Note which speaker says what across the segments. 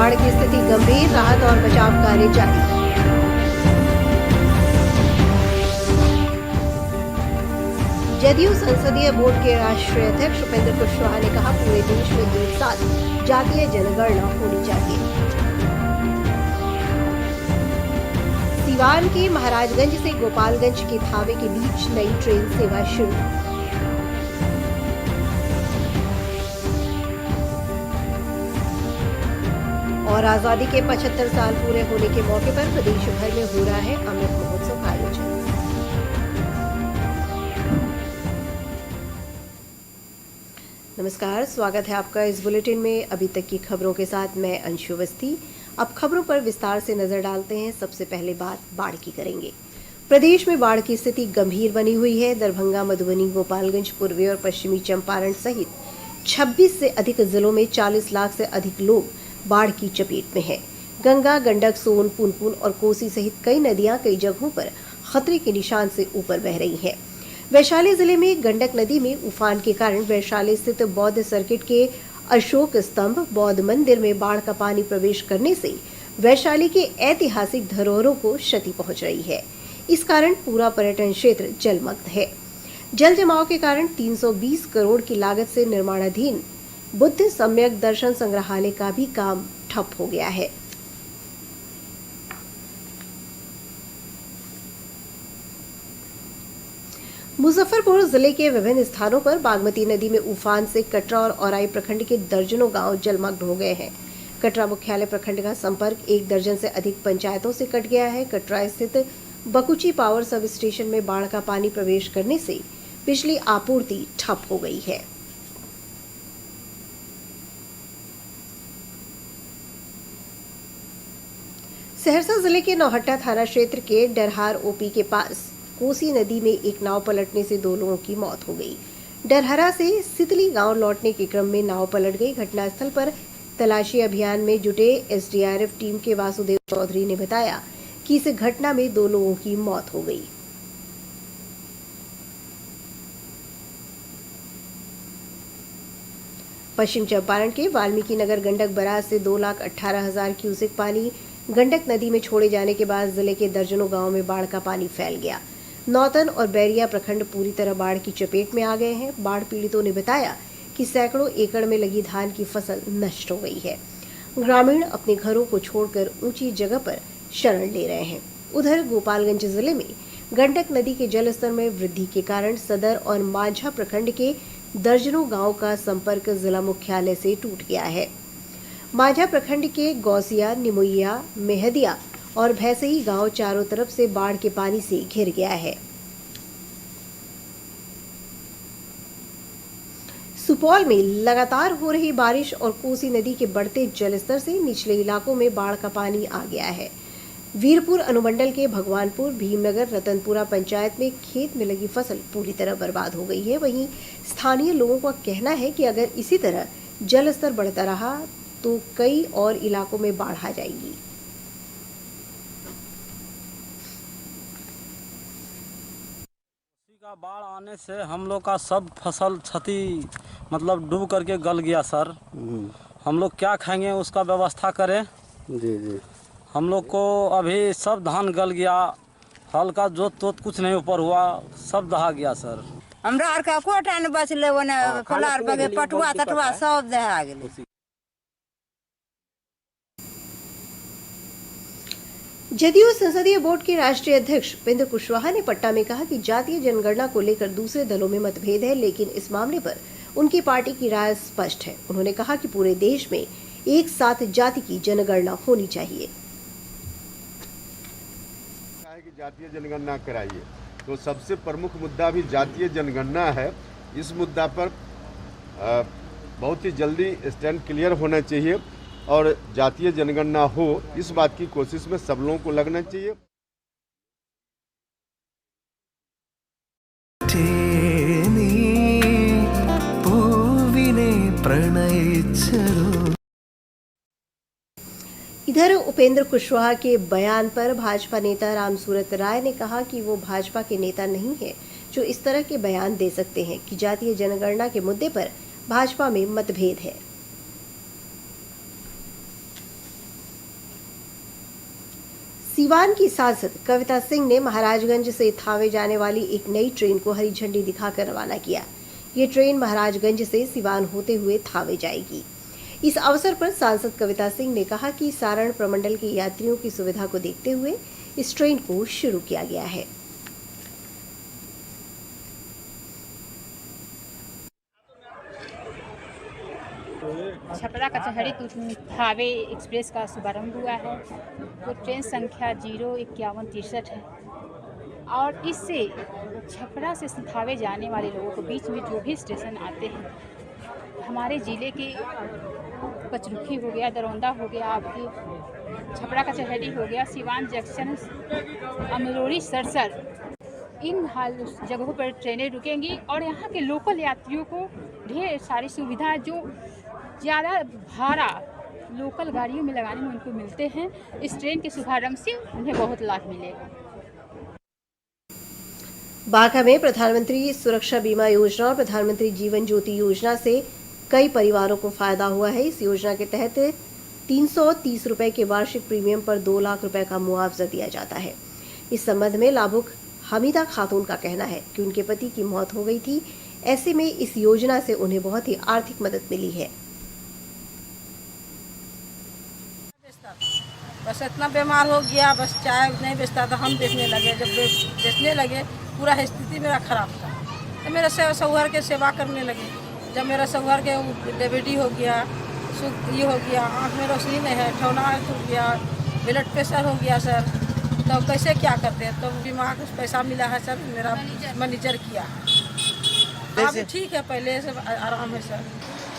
Speaker 1: बाढ़ की स्थिति गंभीर, राहत और बचाव कार्य जारी। जदयू संसदीय बोर्ड के राष्ट्रीय अध्यक्ष उपेंद्र कुशवाहा ने कहा, पूरे देश में एक साथ जातीय जनगणना होनी चाहिए। सीवान के महाराजगंज से गोपालगंज के थावे के बीच नई ट्रेन सेवा शुरू। और आजादी के 75 साल पूरे होने के मौके पर प्रदेश भर में हो रहा है अमृत महोत्सव का आयोजन। नमस्कार, स्वागत है आपका इस बुलेटिन में। अभी तक की खबरों के साथ मैं अंशु अवस्थी। अब खबरों पर विस्तार से नजर डालते हैं। सबसे पहले बात बाढ़ की करेंगे। प्रदेश में बाढ़ की स्थिति गंभीर बनी हुई है। दरभंगा, मधुबनी, गोपालगंज, पूर्वी और पश्चिमी चंपारण सहित 26 से अधिक जिलों में 40 लाख से अधिक लोग बाढ़ की चपेट में है। गंगा, गंडक, सोन, पुनपुन और कोसी सहित कई नदियां कई जगहों पर खतरे के निशान से ऊपर बह रही हैं। वैशाली जिले में गंडक नदी में उफान के कारण वैशाली स्थित बौद्ध सर्किट के अशोक स्तंभ बौद्ध मंदिर में बाढ़ का पानी प्रवेश करने से वैशाली के ऐतिहासिक धरोहरों को क्षति पहुंच रही है। इस कारण पूरा पर्यटन क्षेत्र जलमग्न है। जल जमाव के कारण 320 करोड़ की लागत से निर्माणाधीन बुद्ध सम्यक दर्शन संग्रहालय का भी काम ठप हो गया है। मुजफ्फरपुर जिले के विभिन्न स्थानों पर बागमती नदी में उफान से कटरा और औराई प्रखंड के दर्जनों गांव जलमग्न हो गए हैं। कटरा मुख्यालय प्रखंड का संपर्क 1 दर्जन से अधिक पंचायतों से कट गया है। कटरा स्थित बकुची पावर सब स्टेशन में बाढ़ का पानी प्रवेश करने से बिजली आपूर्ति ठप हो गई है। सहरसा जिले के नौहट्टा थाना क्षेत्र के डरहार ओपी के पास कोसी नदी में एक नाव पलटने से 2 लोगों की मौत हो गई। डरहरा से सितली गांव लौटने के क्रम में नाव पलट गई। घटनास्थल पर तलाशी अभियान में जुटे एसडीआरएफ टीम के वासुदेव चौधरी ने बताया कि इस घटना में 2 लोगों की मौत हो गई। पश्चिम चंपारण के वाल्मीकि नगर गंडक बराज से 2,18,000 क्यूसेक पानी गंडक नदी में छोड़े जाने के बाद जिले के दर्जनों गांवों में बाढ़ का पानी फैल गया। नौतन और बैरिया प्रखंड पूरी तरह बाढ़ की चपेट में आ गए हैं। बाढ़ पीड़ितों ने बताया कि सैकड़ों एकड़ में लगी धान की फसल नष्ट हो गई है। ग्रामीण अपने घरों को छोड़कर ऊंची जगह पर शरण ले रहे हैं। उधर गोपालगंज जिले में गंडक नदी के जलस्तर में वृद्धि के कारण सदर और माझा प्रखंड के दर्जनों गांव का संपर्क जिला मुख्यालय से टूट गया है। माझा प्रखंड के गौसिया, निमुइया, मेहदिया और भैसई गांव चारों तरफ से बाढ़ के पानी से घिर गया है। सुपौल में लगातार हो रही बारिश और कोसी नदी के बढ़ते जलस्तर से निचले इलाकों में बाढ़ का पानी आ गया है। वीरपुर अनुमंडल के भगवानपुर, भीमनगर, रतनपुरा पंचायत में खेत में लगी फसल पूरी तरह बर्बाद हो गई है। वहीं स्थानीय लोगों का कहना है कि अगर इसी तरह जलस्तर बढ़ता रहा तो कई और इलाकों में बाढ़ आ जाएगी।
Speaker 2: का बाढ़ आने से हम लोग का सब फसल क्षति मतलब डूब करके गल गया सर। हम लोग क्या खाएंगे उसका व्यवस्था करें।
Speaker 3: जी जी,
Speaker 2: हम लोग को अभी सब धान गल गया, हल का जोत तोत कुछ नहीं ऊपर हुआ, सब दहा गया सर।
Speaker 4: हमरा आर का कोटा न बचले ओने फलार बगे पटुआ तटुआ सब दहा गेलै।
Speaker 1: जदयू संसदीय बोर्ड के राष्ट्रीय अध्यक्ष उपेंद्र कुशवाहा ने पटना में कहा कि जातीय जनगणना को लेकर दूसरे दलों में मतभेद है, लेकिन इस मामले पर उनकी पार्टी की राय स्पष्ट है। उन्होंने कहा कि पूरे देश में एक साथ जाति की जनगणना होनी चाहिए।
Speaker 3: कि जातीय जनगणना कराइए, तो सबसे प्रमुख मुद्दा भी जातीय जनगणना है। इस मुद्दा पर बहुत ही जल्दी स्टैंड क्लियर होना चाहिए और जातीय जनगणना हो, इस बात की कोशिश में सब लोगों को लगना चाहिए।
Speaker 1: इधर उपेंद्र कुशवाहा के बयान पर भाजपा नेता रामसूरत राय ने कहा कि वो भाजपा के नेता नहीं है जो इस तरह के बयान दे सकते हैं कि जातीय जनगणना के मुद्दे पर भाजपा में मतभेद है। सीवान की सांसद कविता सिंह ने महाराजगंज से थावे जाने वाली एक नई ट्रेन को हरी झंडी दिखाकर रवाना किया। ये ट्रेन महाराजगंज से सीवान होते हुए थावे जाएगी। इस अवसर पर सांसद कविता सिंह ने कहा कि सारण प्रमंडल के यात्रियों की सुविधा को देखते हुए इस ट्रेन को शुरू किया गया है।
Speaker 5: छपरा कचहरी थावे एक्सप्रेस का शुभारंभ हुआ है। तो ट्रेन संख्या 05163 है और इससे छपरा से थावे जाने वाले लोगों को बीच में जो भी स्टेशन आते हैं, हमारे ज़िले के पचरुखी हो गया, दरौंदा हो गया, आपकी छपरा कचहरी हो गया, सिवान जंक्शन, अमरोड़ी, सरसर, इन जगहों पर ट्रेनें रुकेंगी और यहाँ के लोकल यात्रियों को ढेर सारी सुविधा जो ज़्यादा भाड़ा लोकल गाड़ियों में लगाने में उनको मिलते हैं, इस ट्रेन के शुभारंभ से उन्हें बहुत लाभ मिलेगा।
Speaker 1: बांका में प्रधानमंत्री सुरक्षा बीमा योजना और प्रधानमंत्री जीवन ज्योति योजना से कई परिवारों को फायदा हुआ है। इस योजना के तहत 330 रुपए के वार्षिक प्रीमियम पर 2 लाख रुपए का मुआवजा दिया जाता है। इस संबंध में लाभुक हमीदा खातून का कहना है कि उनके पति की मौत हो गई थी। ऐसे में इस योजना से उन्हें बहुत ही आर्थिक मदद मिली है।
Speaker 6: बस इतना बीमार हो गया, बस चाय नहीं बेचता था, हम बेचने लगे। जब बेचने लगे पूरा स्थिति मेरा खराब था, तो मेरा शौहर के सेवा करने लगे। जब मेरा शौहर के डायबिटीज हो गया, ये हो गया, आँख में रोशनी नहीं है, ठौना टूट गया, ब्लड प्रेशर हो गया सर, तो कैसे क्या करते हैं। तो बीमा कुछ पैसा मिला है सर, मेरा मैनेजर किया है। अब ठीक है, पहले से आराम है सर।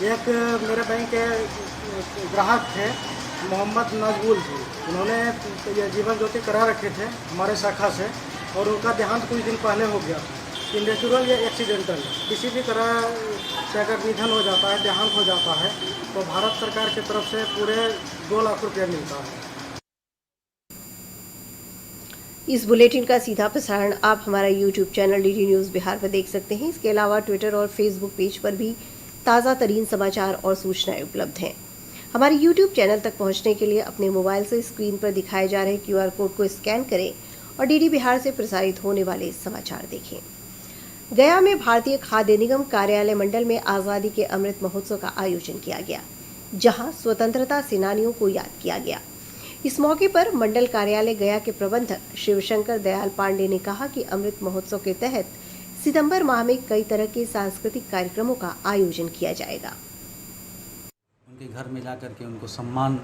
Speaker 7: एक मेरे बैंक के ग्राहक थे मोहम्मद नजबुल जी, उन्होंने ये जीवन ज्योति करा रखे थे हमारे शाखा से, और उनका देहांत कुछ दिन पहले हो गया। नेचुरल या एक्सीडेंटल किसी भी तरह से अगर निधन हो जाता है, देहांत हो जाता है, तो भारत सरकार की तरफ से पूरे 2 लाख रुपया मिलता है।
Speaker 1: इस बुलेटिन का सीधा प्रसारण आप हमारा YouTube channel DD news Bihar पर देख सकते हैं। इसके अलावा ट्विटर और फेसबुक पेज पर भी ताज़ा तरीन समाचार और सूचनाएं उपलब्ध हैं। हमारे YouTube चैनल तक पहुंचने के लिए अपने मोबाइल से स्क्रीन पर दिखाए जा रहे QR कोड को स्कैन करें और DD बिहार से प्रसारित होने वाले समाचार देखें। गया में भारतीय खाद्य निगम कार्यालय मंडल में आज़ादी के अमृत महोत्सव का आयोजन किया गया, जहां स्वतंत्रता सेनानियों को याद किया गया। इस मौके पर मंडल कार्यालय गया के प्रबंधक शिवशंकर दयाल पांडे ने कहा कि अमृत महोत्सव के तहत सितंबर माह में कई तरह के सांस्कृतिक कार्यक्रमों का आयोजन किया जाएगा।
Speaker 8: उनके घर में जा कर के उनको सम्मान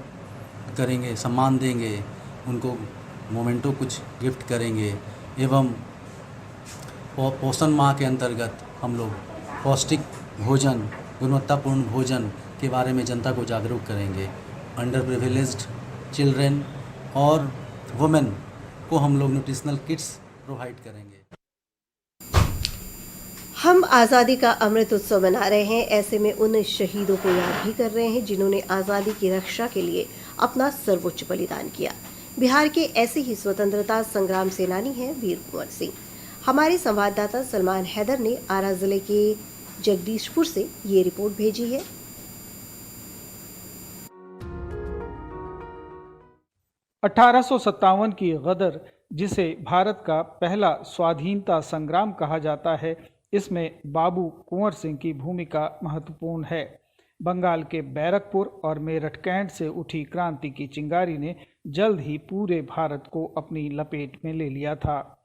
Speaker 8: करेंगे, सम्मान देंगे, उनको मोमेंटो कुछ गिफ्ट करेंगे एवं पोषण माह के अंतर्गत हम लोग पौष्टिक भोजन, गुणवत्तापूर्ण भोजन के बारे में जनता को जागरूक करेंगे। अंडर प्रिविलेज्ड चिल्ड्रेन और वुमेन को हम लोग न्यूट्रिशनल किट्स प्रोवाइड करेंगे।
Speaker 1: हम आज़ादी का अमृत उत्सव मना रहे हैं, ऐसे में उन शहीदों को याद भी कर रहे हैं जिन्होंने आज़ादी की रक्षा के लिए अपना सर्वोच्च बलिदान किया। बिहार के ऐसे ही स्वतंत्रता संग्राम सेनानी हैं वीर कुंवर सिंह। हमारे संवाददाता सलमान हैदर ने आरा जिले के जगदीशपुर से ये रिपोर्ट भेजी है।
Speaker 9: 1857 की गदर, जिसे भारत का पहला स्वाधीनता संग्राम कहा जाता है, इसमें बाबू कुंवर सिंह की भूमिका महत्वपूर्ण है। बंगाल के बैरकपुर और मेरठ कैंट से उठी क्रांति की चिंगारी ने जल्द ही पूरे भारत को अपनी लपेट में ले लिया था।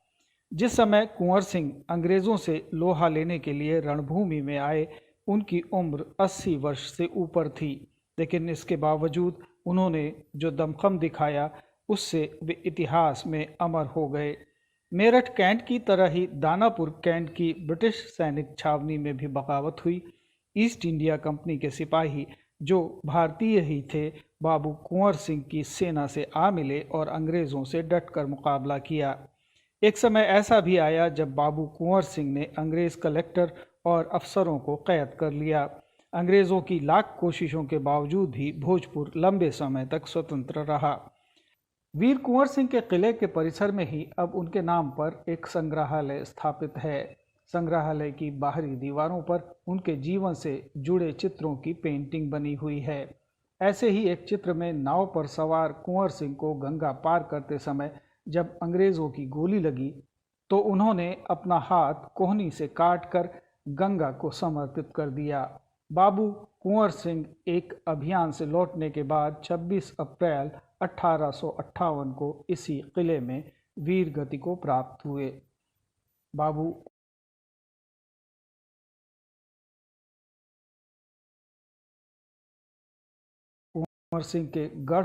Speaker 9: जिस समय कुंवर सिंह अंग्रेज़ों से लोहा लेने के लिए रणभूमि में आए, उनकी उम्र 80 वर्ष से ऊपर थी, लेकिन इसके बावजूद उन्होंने जो दमखम दिखाया, उससे वे इतिहास में अमर हो गए। मेरठ कैंट की तरह ही दानापुर कैंट की ब्रिटिश सैनिक छावनी में भी बगावत हुई। ईस्ट इंडिया कंपनी के सिपाही, जो भारतीय ही थे, बाबू कुंवर सिंह की सेना से आ मिले और अंग्रेज़ों से डटकर मुकाबला किया। एक समय ऐसा भी आया जब बाबू कुंवर सिंह ने अंग्रेज़ कलेक्टर और अफसरों को कैद कर लिया। अंग्रेज़ों की लाख कोशिशों के बावजूद भी भोजपुर लंबे समय तक स्वतंत्र रहा। वीर कुंवर सिंह के किले के परिसर में ही अब उनके नाम पर एक संग्रहालय स्थापित है। संग्रहालय की बाहरी दीवारों पर उनके जीवन से जुड़े चित्रों की पेंटिंग बनी हुई है। ऐसे ही एक चित्र में नाव पर सवार कुंवर सिंह को गंगा पार करते समय जब अंग्रेजों की गोली लगी तो उन्होंने अपना हाथ कोहनी से काटकर गंगा को समर्पित कर दिया। बाबू कुंवर सिंह एक अभियान से लौटने के बाद 26 अप्रैल 1858 को इसी किले में वीर गति को प्राप्त हुए। बाबू कुंवर सिंह के गढ़